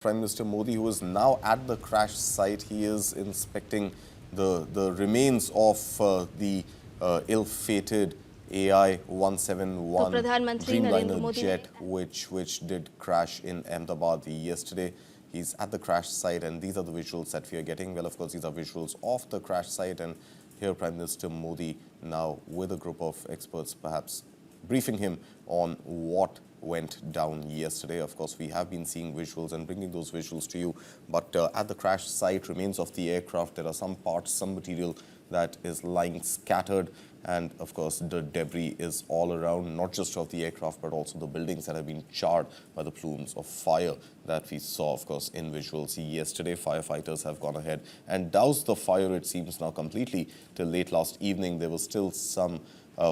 Prime Minister Modi, who is now at the crash site. He is inspecting the remains of the ill-fated AI-171 Pradhan Mantri Narendra Dreamliner Modi jet, which did crash in Ahmedabad yesterday. He's at the crash site, and these are the visuals that we are getting. Well, of course, these are visuals of the crash site, and here Prime Minister Modi now with a group of experts, perhaps briefing him on what went down yesterday. Of course, we have been seeing visuals and bringing those visuals to you, but at the crash site, remains of the aircraft, there are some parts, some material that is lying scattered, and of course the debris is all around, not just of the aircraft but also the buildings that have been charred by the plumes of fire that we saw, of course, in visuals yesterday. Firefighters have gone ahead and doused the fire, it seems now completely. Till late last evening there was still some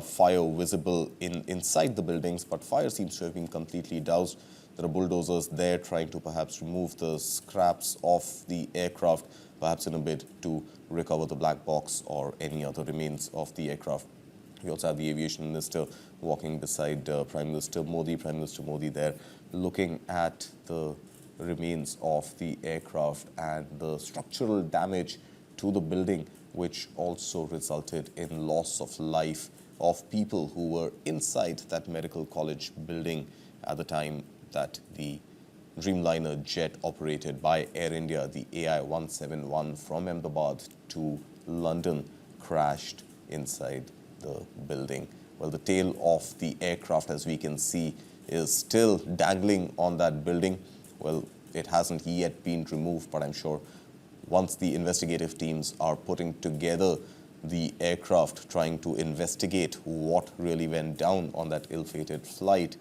fire visible inside the buildings, but fire seems to have been completely doused. There are bulldozers there trying to perhaps remove the scraps of the aircraft, perhaps in a bid to recover the black box or any other remains of the aircraft. We also have the Aviation Minister walking beside Prime Minister Modi. Prime Minister Modi there looking at the remains of the aircraft and the structural damage to the building, which also resulted in loss of life of people who were inside that medical college building at the time that the Dreamliner jet operated by Air India, the AI-171 from Ahmedabad to London, crashed inside the building. Well, the tail of the aircraft, as we can see, is still dangling on that building. Well, it hasn't yet been removed, but I'm sure once the investigative teams are putting together the aircraft, trying to investigate what really went down on that ill-fated flight,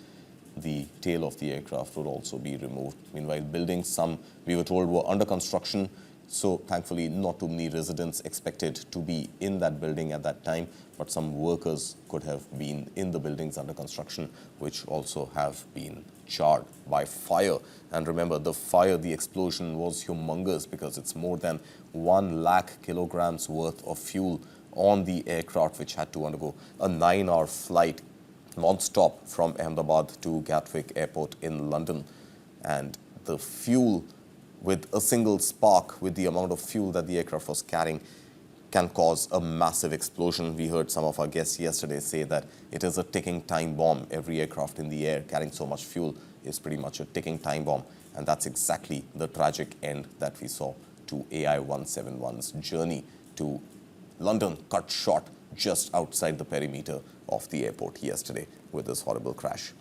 the tail of the aircraft would also be removed. Meanwhile, buildings, some we were told were under construction, so thankfully not too many residents expected to be in that building at that time, but some workers could have been in the buildings under construction, which also have been charred by fire. And remember, the fire, the explosion was humongous because it's more than 1 lakh kilograms worth of fuel on the aircraft, which had to undergo a 9-hour flight non-stop from Ahmedabad to Gatwick Airport in London. And the fuel, with a single spark, with the amount of fuel that the aircraft was carrying, can cause a massive explosion. We heard some of our guests yesterday say that it is a ticking time bomb. Every aircraft in the air carrying so much fuel is pretty much a ticking time bomb. And that's exactly the tragic end that we saw to AI-171's journey to London, cut short just outside the perimeter of the airport yesterday with this horrible crash.